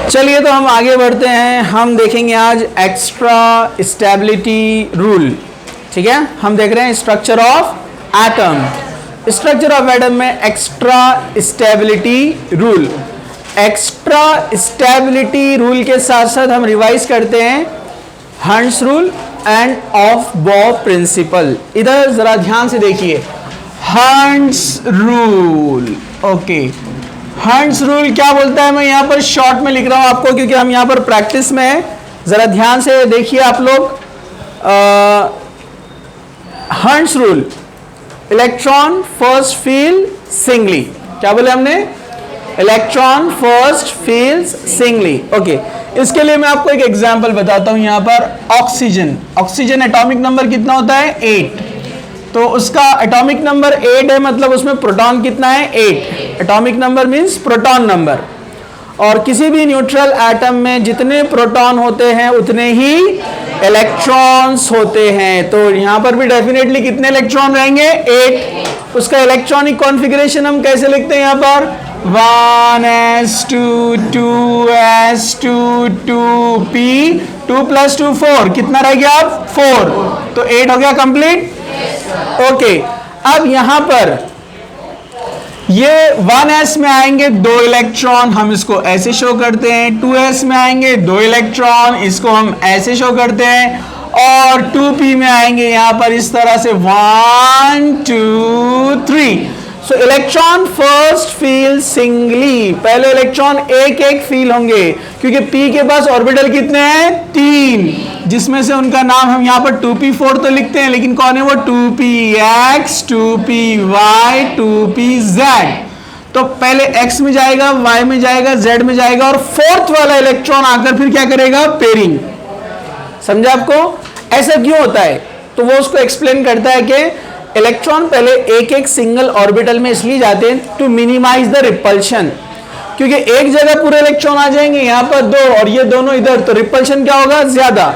चलिए तो हम आगे बढ़ते हैं। हम देखेंगे आज एक्स्ट्रा स्टेबिलिटी रूल। ठीक है, हम देख रहे हैं structure of atom. Structure of atom में extra stability rule. Extra stability rule के साथ साथ हम रिवाइज करते हैं Hund's rule and aufbau principle. इधर जरा ध्यान से देखिए, Hund's rule. Okay, Hund's rule क्या बोलता है, मैं यहाँ पर शॉर्ट में लिख रहा हूँ आपको क्योंकि हम यहाँ पर प्रैक्टिस में है। जरा ध्यान से देखिए आप लोग। Hunts rule, electron first feel singly. क्या बोले हमने? Electron first fills singly. Okay, इसके लिए मैं आपको एक एग्जांपल बताता हूँ। यहाँ पर ऑक्सीजन, ऑक्सीजन एटॉमिक नंबर कितना होता है? 8। तो उसका एटॉमिक नंबर 8 है, मतलब उसमें प्रोटॉन कितना है? 8। Atomic number means proton number. और किसी भी न्यूट्रल एटम में जितने प्रोटॉन होते हैं उतने ही इलेक्ट्रॉन्स होते हैं। तो यहाँ पर भी डेफिनेटली कितने इलेक्ट्रॉन रहेंगे? 8। उसका इलेक्ट्रॉनिक कॉन्फ़िगरेशन हम कैसे लिखते हैं? यहाँ पर 1s2 2s2 2p 2 + 2 4। कितना रह गया अब? 4। तो 8 हो गया कंप्लीट। ओके, अब यहां पर ये 1s में आएंगे 2 इलेक्ट्रॉन, हम इसको ऐसे शो करते हैं। 2s में आएंगे 2 इलेक्ट्रॉन, इसको हम ऐसे शो करते हैं। और 2p में आएंगे यहां पर इस तरह से 1 2 3। सो इलेक्ट्रॉन फर्स्ट फील सिंगली, पहले इलेक्ट्रॉन एक एक फील होंगे क्योंकि p के पास ऑर्बिटल कितने हैं? 3, जिसमें से उनका नाम हम यहाँ पर 2p4 तो लिखते हैं, लेकिन कौन है वो? 2px 2py 2pz। तो पहले x में जाएगा, y में जाएगा, z में जाएगा और फोर्थ वाला इलेक्ट्रॉन आकर फिर क्या करेगा? पेयरिंग। समझा आपको? ऐसा क्यों होता है? तो वो उसको एक्सप्लेन करता है कि इलेक्ट्रॉन पहले एक एक सिंगल ऑर्बिटल में इसलिए जाते हैं टू मिनिमाइज द रिपल्शन, क्योंकि एक जगह पूरे इलेक्ट्रॉन आ जाएंगे, यहाँ पर 2 और ये दोनों इधर, तो रिपल्शन क्या होगा? ज्यादा।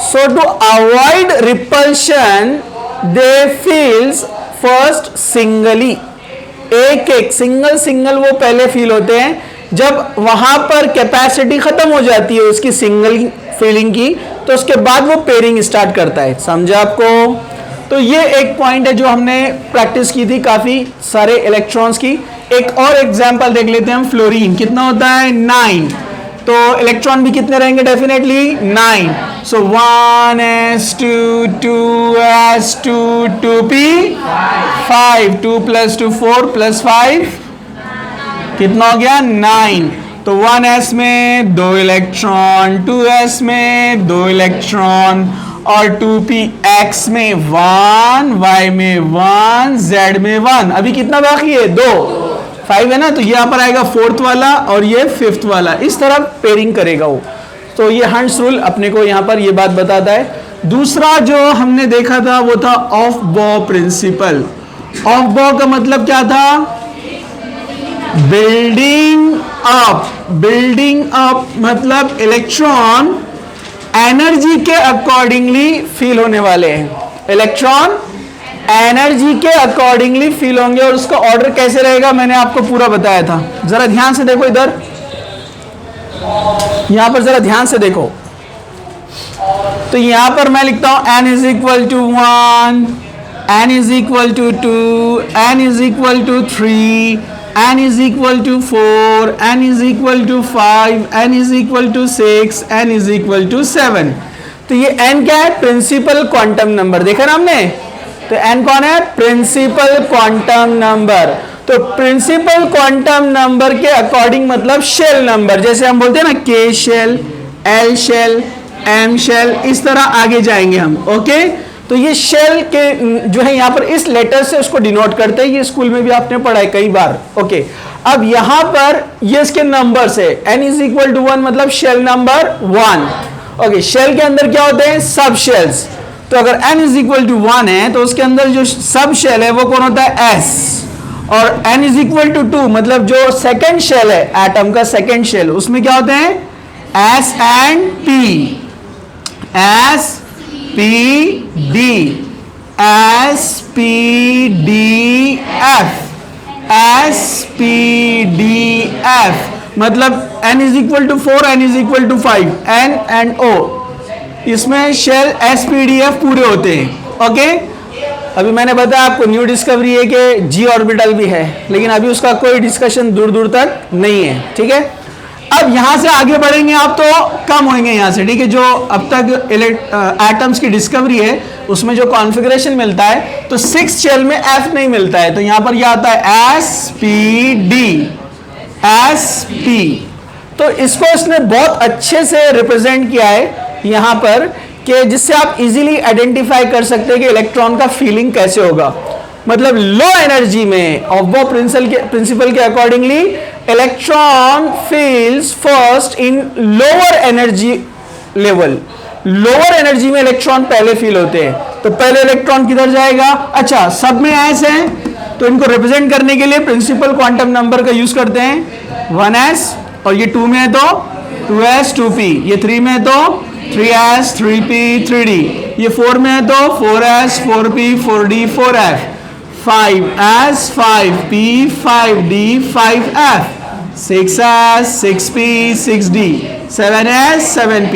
So to avoid repulsion they fills first singly, एक एक सिंगल सिंगल वो पहले फील होते हैं। जब वहां पर कैपेसिटी खत्म हो जाती है उसकी सिंगल फीलिंग की, तो उसके बाद वो पेयरिंग स्टार्ट करता है। समझा आपको? तो ये एक पॉइंट है जो हमने प्रैक्टिस की थी काफी सारे इलेक्ट्रॉन्स की। एक और एग्जांपल देख लेते हैं हम। फ्लोरीन कितना होता है? 9। तो इलेक्ट्रॉन भी कितने रहेंगे? डेफिनेटली 9। सो 1s2 2s2 2p 5 2 + 2 4 + 5 कितना हो गया? 9। तो 1s में 2 इलेक्ट्रॉन, 2s में 2 इलेक्ट्रॉन और 2px में 1, y में 1, z में 1। अभी कितना बाकी है? 2। 5 है ना, तो यहाँ पर आएगा 4th वाला और ये 5th वाला। इस तरह पेयरिंग करेगा वो। तो ये हंट्स रूल अपने को यहाँ पर ये बात बताता है। दूसरा जो हमने देखा था वो था ऑफ बॉ प्रिंसिपल। ऑफ बॉ का मतलब क्या था? Building up. बिल्डिंग अप मतलब इलेक्ट्रॉन एनर्जी के अकॉर्डिंगली फील होने वाले हैं। इलेक्ट्रॉन एनर्जी के अकॉर्डिंगली फील होंगे और उसका ऑर्डर कैसे रहेगा मैंने आपको पूरा बताया था। जरा ध्यान से देखो इधर, यहां पर जरा ध्यान से देखो। तो यहां पर मैं लिखता हूं n = 1, n = 2, n = 3, n = 4, n = 5, n = 6, n = 7। तो ये n क्या है? Principal quantum number. देखा ना हमने? तो n कौन है? Principal quantum number. तो प्रिंसिपल क्वांटम नंबर के अकॉर्डिंग मतलब शेल नंबर, जैसे हम बोलते हैं ना k shell, l shell, m shell, इस तरह आगे जाएंगे हम। ओके, तो ये शेल के जो है यहाँ पर इस लेटर से उसको डिनोट करते हैं। ये स्कूल में भी आपने पढ़ा है कई बार। ओके, अब यहाँ पर ये इसके नंबर से n = 1 मतलब शेल नंबर 1। ओके, शेल के अंदर क्या होते हैं? सब शेल्स। तो अगर n = 1 है तो उसके अंदर जो सब शेल है वो कौन होता है? s। और n = 2 मतलब जो सेकेंड शेल है एटम का, सेकेंड शेल, उसमें क्या होते हैं? s and p, s p d, s p d f, s p d f। मतलब n is equal to 4, n is equal to 5, n and o, इसमें शेल sp-d-f पूरे होते हैं। ओके, अभी मैंने बताया आपको न्यू डिस्कवरी है कि g ऑर्बिटल भी है, लेकिन अभी उसका कोई डिस्कशन दूर दूर तक नहीं है। ठीक है, अब यहां से आगे बढ़ेंगे आप तो कम होंगे यहां से। ठीक है, जो अब तक एटम्स की डिस्कवरी है उसमें जो कॉन्फ़िगरेशन मिलता है, तो 6 शेल में f नहीं मिलता है, तो यहां पर यह आता है sp-d, sp। तो इसको इसने बहुत अच्छे से रिप्रेजेंट किया है यहां पर, कि जिससे आप इजीली आइडेंटिफाई कर सकते हैं कि इलेक्ट्रॉन का फीलिंग कैसे होगा। मतलब लो एनर्जी में और वो प्रिंसिपल के accordingly electron feels first in lower energy level. Lower energy में इलेक्ट्रॉन पहले फील होते हैं, तो पहले इलेक्ट्रॉन किधर जाएगा? अच्छा, सब में एस है तो इनको रिप्रेजेंट करने के लिए प्रिंसिपल क्वांटम नंबर का यूज करते हैं 1s, और ये 2 में है तो 2s 2p, ये 3 में है तो 3s 3p 3d, ये 4 में है तो 4s 4p 4d 4f, 5s 5p 5d 5f, 6s 6p 6d 7s 7p।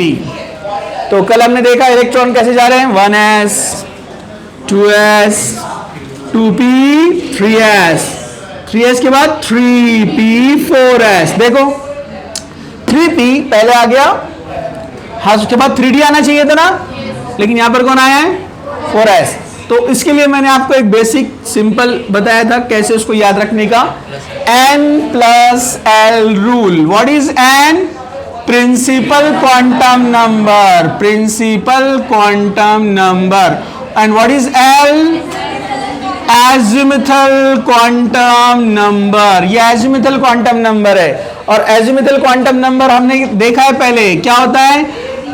तो कल हमने देखा इलेक्ट्रॉन कैसे जा रहे हैं, 1s 2s 2p 3s, 3s के बाद 3p 4s। देखो 3p पहले आ गया, हाँ, उसके बाद 3d आना चाहिए था ना, लेकिन यहां पर कौन आया है? 4s। तो इसके लिए मैंने आपको एक बेसिक सिंपल बताया था कैसे उसको याद रखने का, n plus l rule. What is n? Principal quantum number, principal quantum number. And what is l? Azimuthal quantum number. ये एजिमुथल क्वांटम नंबर है, और एजिमुथल क्वांटम नंबर हमने देखा है पहले, क्या होता है?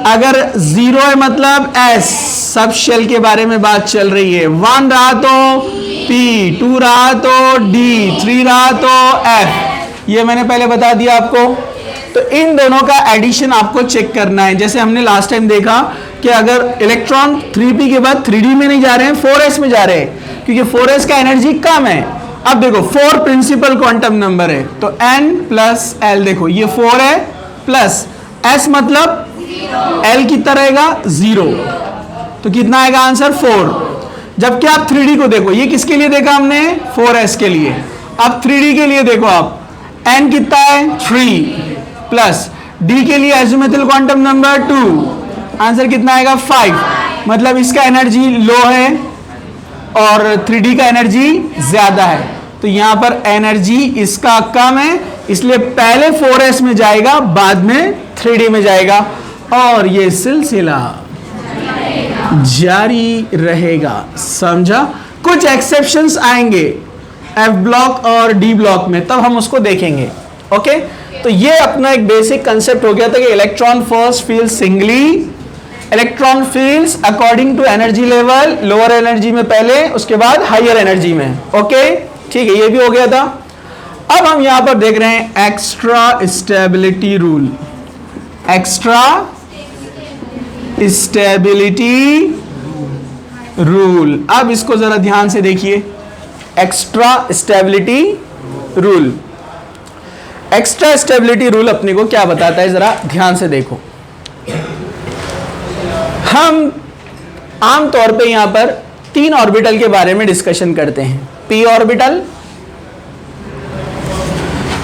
अगर 0 है मतलब s, सब शेल के बारे में बात चल रही है। 1 रहा तो p, 2 रहा तो d, 3 रहा तो f। ये मैंने पहले बता दिया आपको। तो इन दोनों का एडिशन आपको चेक करना है। जैसे हमने लास्ट टाइम देखा कि अगर इलेक्ट्रॉन 3p के बाद 3d में नहीं जा रहे हैं, 4s में जा रहे हैं, क्योंकि 4s का एनर्जी कम है। अब देखो 4 प्रिंसिपल क्वांटम नंबर है, तो n प्लस l, देखो ये 4 है प्लस s, मतलब l कितना रहेगा? 0। तो कितना आएगा आंसर? 4। जबकि आप 3d को देखो, ये किसके लिए देखा हमने? 4s के लिए। अब 3d के लिए देखो आप, n कितना है? 3 प्लस d के लिए एजिमुथल क्वांटम नंबर 2, आंसर कितना आएगा? 5। मतलब इसका एनर्जी लो है और 3d का एनर्जी ज्यादा है, तो यहां पर एनर्जी इसका कम है, इसलिए पहले 4s में जाएगा, बाद में 3d में जाएगा, और ये सिलसिला जारी रहेगा। समझा? कुछ एक्सेप्शंस आएंगे f ब्लॉक और d ब्लॉक में, तब हम उसको देखेंगे। ओके, तो ये अपना एक बेसिक कंसेप्ट हो गया था कि electron first fills singly, electron fills according to energy level, lower energy में पहले, उसके बाद हायर एनर्जी में। ओके, ठीक है, ये भी हो गया था। अब हम यहां पर देख रहे हैं extra stability rule. Extra stability rule, अब इसको जरा ध्यान से देखिए। Extra stability rule, extra stability rule अपने को क्या बताता है, जरा ध्यान से देखो। हम आमतौर पे यहां पर 3 ऑर्बिटल के बारे में डिस्कशन करते हैं। p ऑर्बिटल,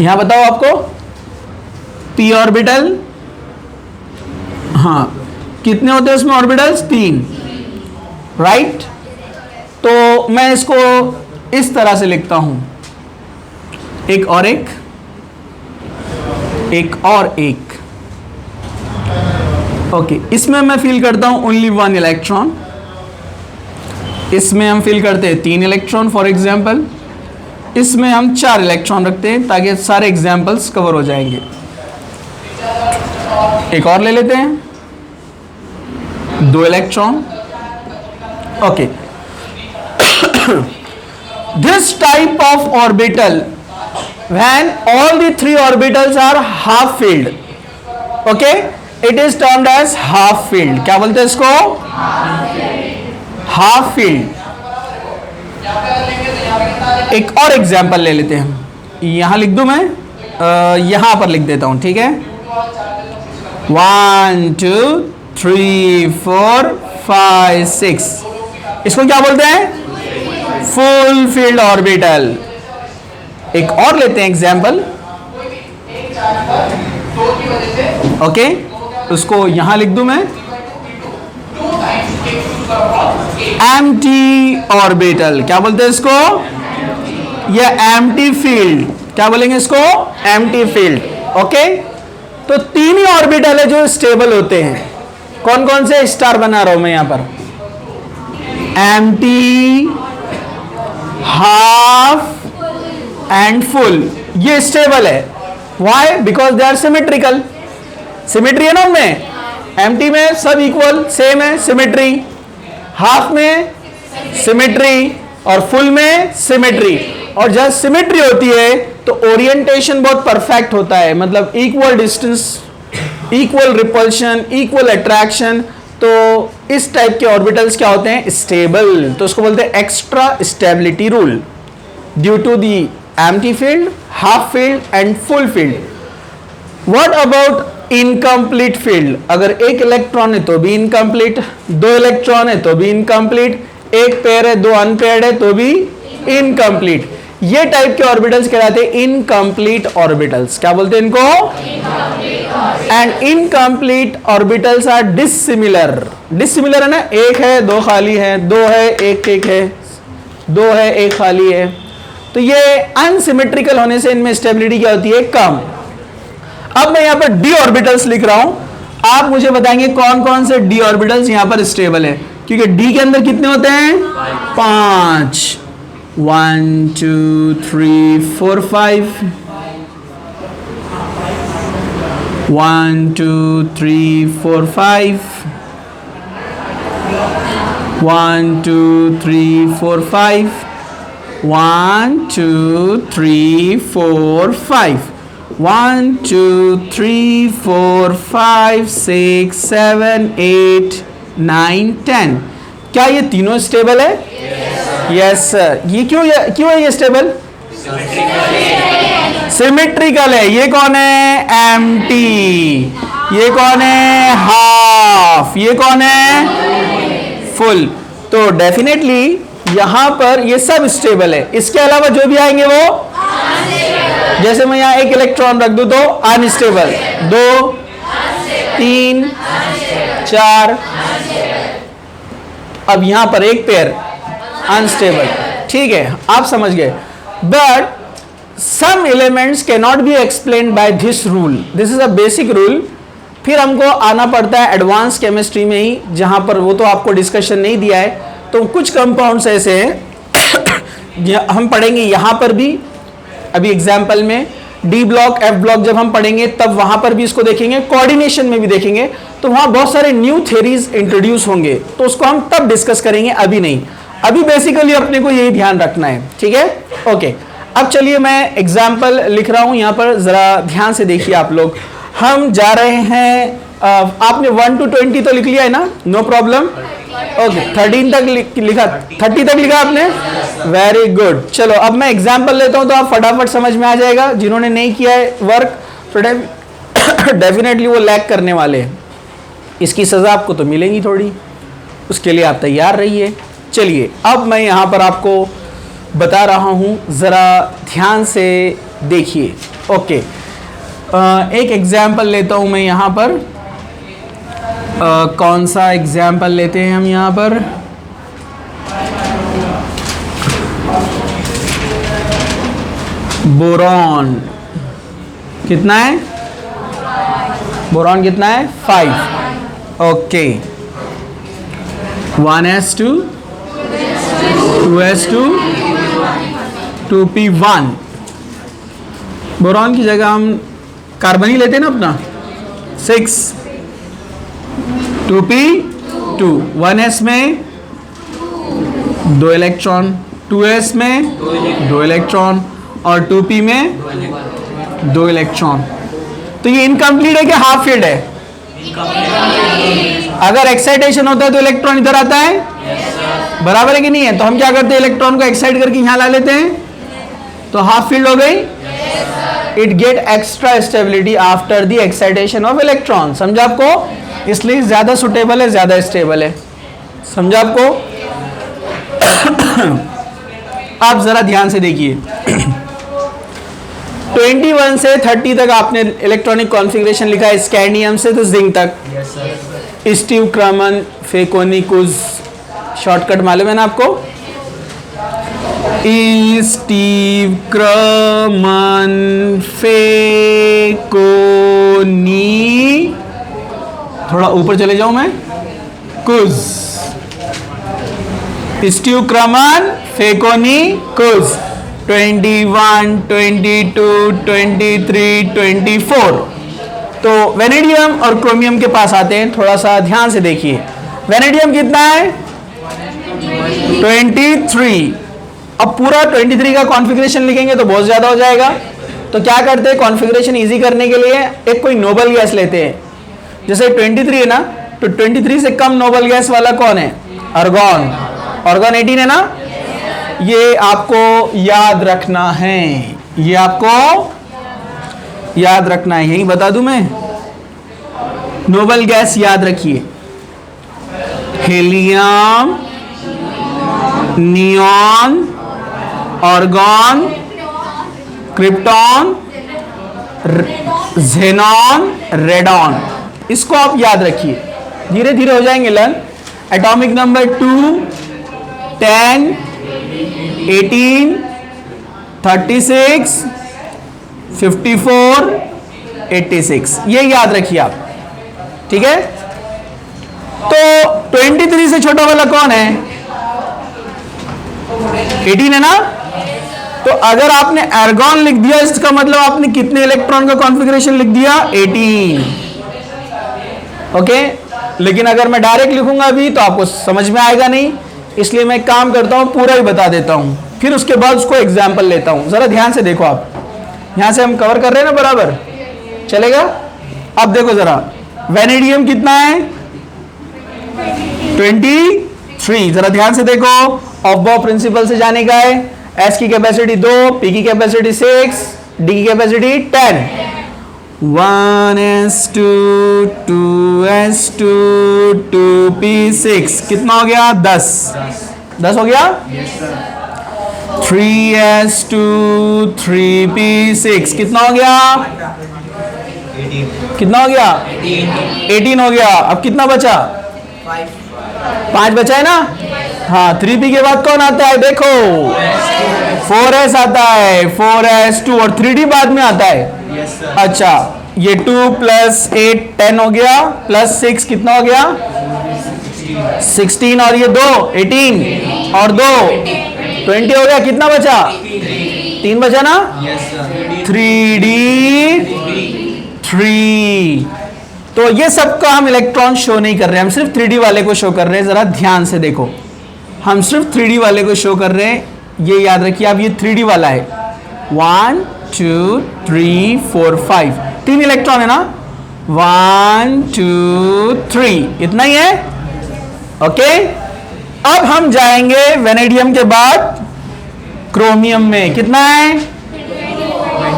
यहां बताओ आपको p ऑर्बिटल, हाँ, कितने होते हैं उसमें ऑर्बिटल्स? 3, राइट। तो मैं इसको इस तरह से लिखता हूं, एक और एक, एक और एक। ओके, इसमें मैं फील करता हूं ओनली 1 इलेक्ट्रॉन, इसमें हम फील करते हैं 3 इलेक्ट्रॉन फॉर एग्जाम्पल, इसमें हम 4 इलेक्ट्रॉन रखते हैं ताकि सारे एग्जाम्पल्स कवर हो जाएंगे। एक और ले लेते हैं, 2 electron. Okay, this type of orbital when all the 3 orbitals are half filled, okay, it is termed as half filled। क्या बोलते हैं इसको? Half field. एक और एग्जांपल ले लेते हैं, यहां लिख दूं मैं यहां पर लिख देता हूं, ठीक है। 1 2 3 4 5 6, इसको क्या बोलते हैं? Full filled orbital. एक और लेते हैं एग्जाम्पल, ओके, उसको यहां लिख दूं मैं, एम्प्टी ऑर्बिटल। क्या बोलते हैं इसको? यह एम्प्टी फील्ड। क्या बोलेंगे इसको? Empty field. ओके, तो तीन ही ऑर्बिटल है जो स्टेबल होते हैं। कौन कौन से? स्टार बना रहा हूं मैं यहां पर, एम्प्टी, हाफ एंड फुल। ये स्टेबल है। Why? Because they are symmetrical. Symmetry है ना उनमें। एम्प्टी में सब इक्वल सेम है, सिमेट्री। हाफ में सिमेट्री और फुल में सिमेट्री। और जब सिमेट्री होती है तो ओरिएंटेशन बहुत परफेक्ट होता है, मतलब equal distance, equal repulsion, equal attraction. तो इस टाइप के ऑर्बिटल्स क्या होते हैं? स्टेबल। तो उसको बोलते हैं extra stability rule due to the empty filled, half filled and full filled. What about incomplete filled? अगर एक इलेक्ट्रॉन है तो भी इनकम्प्लीट, दो इलेक्ट्रॉन है तो भी इनकम्प्लीट, एक पेयर है, दो अनपेयर्ड है तो भी इनकम्प्लीट। ये टाइप के ऑर्बिटल्स कहलाते हैं इनकम्प्लीट ऑर्बिटल्स। क्या बोलते हैं इनको? And incomplete orbitals are dissimilar. Dissimilar है ना, एक है दो खाली है, दो है एक एक है, दो है एक खाली है। तो ये अनसिमेट्रिकल होने से इनमें स्टेबिलिटी क्या होती है? कम। अब मैं यहां पर डी ऑर्बिटल्स लिख रहा हूं, आप मुझे बताएंगे कौन कौन से डी ऑर्बिटल्स यहां पर स्टेबल है, क्योंकि डी के अंदर कितने होते हैं? 5। 1 2 3 4 5। 1 2 3 4 5। 1 2 3 4 5। 1 2 3 4 5। 1 2 3 4 5 6 7 8 9 10। क्या ये तीनों स्टेबल है? Yes sir. ये क्यों है ये स्टेबल? सिमेट्रिकल है। ये कौन है? एम्प्टी। ये कौन है? हाफ। ये कौन है? फुल। तो डेफिनेटली यहां पर ये सब स्टेबल है। इसके अलावा जो भी आएंगे वो, जैसे मैं यहां एक इलेक्ट्रॉन रख दूं तो अनस्टेबल, 2 3 4। अब यहां पर एक पेयर अनस्टेबल, ठीक है, आप समझ गए। But some elements can not be explained by this rule. This is a basic rule. फिर हमको आना पड़ता है एडवांस केमिस्ट्री में ही, जहां पर वो तो आपको डिस्कशन नहीं दिया है। तो कुछ कंपाउंड्स ऐसे हैं हम पढ़ेंगे यहां पर भी, अभी एग्जाम्पल में डी ब्लॉक, एफ ब्लॉक जब हम पढ़ेंगे तब वहां पर भी इसको देखेंगे, कोऑर्डिनेशन में भी देखेंगे। तो वहां बहुत सारे न्यू थ्योरीज इंट्रोड्यूस होंगे, तो उसको हम तब डिस्कस करेंगे, अभी नहीं। अभी बेसिकली अपने को यही ध्यान रखना है, ठीक है? ओके, अब चलिए मैं एग्जाम्पल लिख रहा हूं यहां पर, जरा ध्यान से देखिए आप लोग। हम जा रहे हैं, आपने 1 to 20 तो लिख लिया है ना? No problem. ओके, 13 तक लिखा, 30 तक लिखा आपने? Very good. चलो अब मैं एग्जाम्पल लेता हूं तो आप फटाफट समझ में आ जाएगा। जिन्होंने नहीं किया है वर्क तो डेफिनेटली वो लैग करने वाले हैं। इसकी सजा आपको तो मिलेगी थोड़ी, उसके लिए आप तैयार रहिए। चलिए अब मैं यहाँ पर आपको बता रहा हूँ, ज़रा ध्यान से देखिए। ओके, एक एग्जाम्पल लेता हूँ मैं यहाँ पर। कौन सा एग्जाम्पल लेते हैं हम यहाँ पर? बोरॉन। कितना है? बोरॉन कितना है? 5। Okay, 1s2 2s2 2p1। Boron की जगह हम कार्बन ही लेते हैं ना अपना, 6 2p2। 1s में 2 इलेक्ट्रॉन, 2s में 2 इलेक्ट्रॉन और 2p में 2 इलेक्ट्रॉन। तो ये इनकम्प्लीट है कि हाफ फील्ड है? अगर एक्साइटेशन होता है तो इलेक्ट्रॉन इधर आता है, बराबर है कि नहीं है? तो हम क्या करते हैं, इलेक्ट्रॉन को एक्साइट करके यहां ला लेते हैं, तो हाफ फील्ड हो गई। It get extra stability after the excitation of electron. समझा आपको? इसलिए ज्यादा सुटेबल है, ज्यादा स्टेबल है। समझा आपको? आप जरा ध्यान से देखिए 21 से 30 तक आपने इलेक्ट्रॉनिक कॉन्फ़िगरेशन लिखा है, स्कैंडियम से तो जिंक तक। स्टीव क्रमन फेकोनिकुस, शॉर्टकट मालूम है ना आपको? स्टीव क्रमन फेकोनी, थोड़ा ऊपर चले जाऊं मैं, कुज। स्टीव क्रमन फेकोनी कुज 21, 22, 23, 24। तो वेनेडियम और क्रोमियम के पास आते हैं, थोड़ा सा ध्यान से देखिए। वेनेडियम कितना है? 23। अब पूरा 23 का कॉन्फ़िगरेशन लिखेंगे तो बहुत ज्यादा हो जाएगा, तो क्या करते हैं कॉन्फ़िगरेशन इजी करने के लिए एक कोई नोबल गैस लेते हैं। जैसे 23 है ना, तो 23 से कम नोबल गैस वाला कौन है? आर्गन। आर्गन 18 है ना, ये आपको याद रखना है, ये आपको याद रखना है। यही बता दूं मैं, नोबल गैस याद रखिए, helium, neon, argon, krypton, xenon, radon. इसको आप याद रखिए, धीरे धीरे हो जाएंगे लर्न। एटॉमिक नंबर 2, 10, 18, 36, 54, 86, ये याद रखिए आप, ठीक है? तो 23 से छोटा वाला कौन है? 18 है ना? तो अगर आपने आर्गन लिख दिया, इसका मतलब आपने कितने इलेक्ट्रॉन का कॉन्फ़िगरेशन लिख दिया? 18। ओके, लेकिन अगर मैं डायरेक्ट लिखूंगा अभी तो आपको समझ में आएगा नहीं, इसलिए मैं काम करता हूं पूरा ही बता देता हूं, फिर उसके बाद उसको एग्जाम्पल लेता हूं। जरा ध्यान से देखो आप, यहां से हम कवर कर रहे हैं ना बराबर, चलेगा? अब देखो जरा, वेनेडियम कितना है? 23। जरा ध्यान से देखो, ऑफ-बॉ प्रिंसिपल से जाने का है। एस की कैपेसिटी 2, पी की कैपेसिटी 6, डी की कैपेसिटी 10। 1s2, 2s2, 2p6, कितना हो गया? 10 हो गया? 3s2, 3p6, कितना हो गया? कितना हो गया? 18 हो गया। अब कितना बचा? 5 बचा है ना? हाँ, 3p के बाद कौन आता है? देखो 4s आता है, 4s2, और 3d बाद में आता है। अच्छा, ये 2 + 8 10 हो गया, +6 कितना हो गया? 16, और ये 2 18, और 2 20 हो गया। कितना बचा? 3 बचा ना? 3d 3। तो ये सबका हम इलेक्ट्रॉन शो नहीं कर रहे हैं, हम सिर्फ 3D वाले को शो कर रहे हैं। जरा ध्यान से देखो, हम सिर्फ 3D वाले को शो कर रहे हैं, ये याद रखिए आप। ये 3D वाला है, 1 2 3 4 5, 3 इलेक्ट्रॉन है ना? 1 2 3, इतना ही है। ओके, अब हम जाएंगे वेनेडियम के बाद क्रोमियम में। कितना है?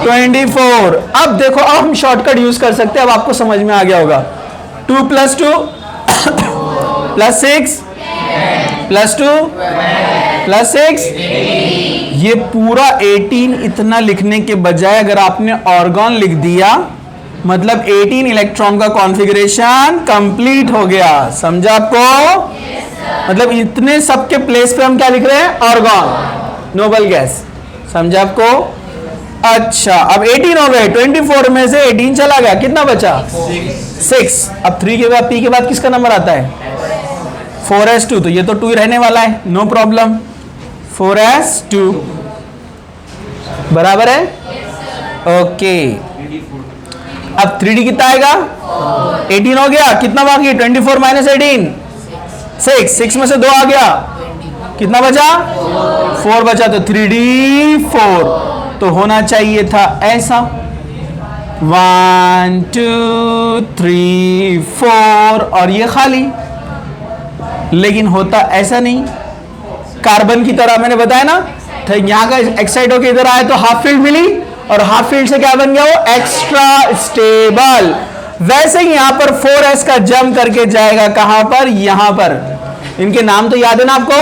24। अब देखो, अब हम शॉर्टकट यूज कर सकते हैं, अब आपको समझ में आ गया होगा। 2 + 2 +6 +2 +6, ये पूरा 18 इतना लिखने के बजाय अगर आपने आर्गन लिख दिया, मतलब 18 इलेक्ट्रॉन का कॉन्फ़िगरेशन कंप्लीट हो गया। समझा आपको? मतलब इतने सबके प्लेस पे हम क्या लिख रहे हैं? Argon, noble gas. समझा आपको? अच्छा, अब 18 हो गए, 24 में से 18 चला गया, कितना बचा? 6। अब 3 के बाद, p के बाद किसका नंबर आता है? 4s2, तो ये तो 2 ही रहने वाला है, नो प्रॉब्लम। 4s2 बराबर है? ओके, अब 3d कितना आएगा? 18 हो गया, कितना बाकी? 24 - 18 6 में से 2 आ गया, कितना बचा? 4 बचा, तो 3d 4। तो होना चाहिए था ऐसा, 1 2 3 4, और ये खाली, लेकिन होता ऐसा नहीं। कार्बन की तरह मैंने बताया ना, तो यहाँ का एक्साइड होकर इधर आए तो हाफ फील्ड मिली, और हाफ फील्ड से क्या बन गया वो एक्स्ट्रा स्टेबल। वैसे ही यहां पर 4s का जंप करके जाएगा कहां पर, यहां पर। इनके नाम तो याद है ना आपको,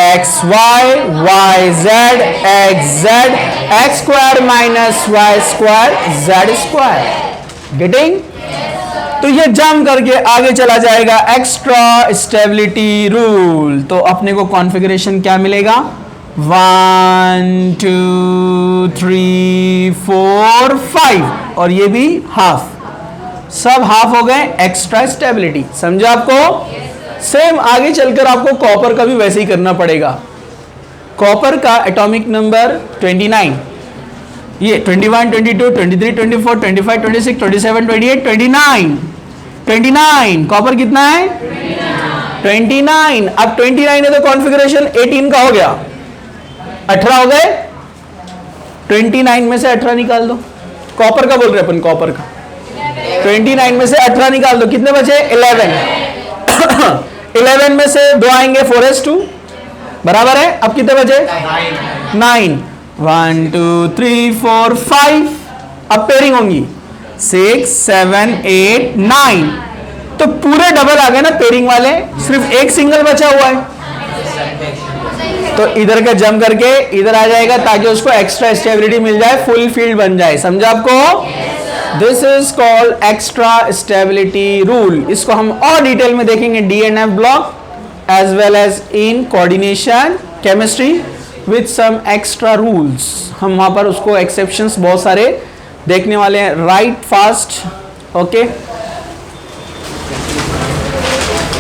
x y, y z, x z, x square minus y square, z square. Getting? तो ये जंप करके आगे चला जाएगा एक्स्ट्रा स्टेबिलिटी रूल। तो अपने को कॉन्फ़िगरेशन क्या मिलेगा, 1 2 3 4 5 और ये भी हाफ, सब हाफ हो गए, एक्स्ट्रा स्टेबिलिटी। समझा आपको? सेम आगे चलकर आपको कॉपर का भी वैसे ही करना पड़ेगा। कॉपर का एटॉमिक नंबर 29, ये 21 22 23 24 25 26 27 28 29 29। कॉपर कितना है 29। अब 29 है तो कॉन्फ़िगरेशन 18 का हो गया, 18 हो गए। 29 में से 18 निकाल दो, कॉपर का बोल रहे अपन, कॉपर का 29 में से 18 निकाल दो, कितने बचे 11। 11 में से 2 आएंगे 4s2 बराबर है। अब कितने बचे 9, 1 2 3 4 5। अब पेयरिंग होंगी 6 7 8 9। तो पूरे डबल आ गए ना पेयरिंग वाले, सिर्फ एक सिंगल बचा हुआ है। तो इधर का जंप करके इधर आ जाएगा ताकि उसको एक्स्ट्रा स्टेबिलिटी मिल जाए, फुल फील्ड बन जाए। समझा आपको? This is called extra stability rule. इसको हम और डिटेल में देखेंगे DNF block as well as in coordination chemistry with some extra rules. हम वहां पर उसको एक्सेप्शंस बहुत सारे देखने वाले हैं। Right fast, okay.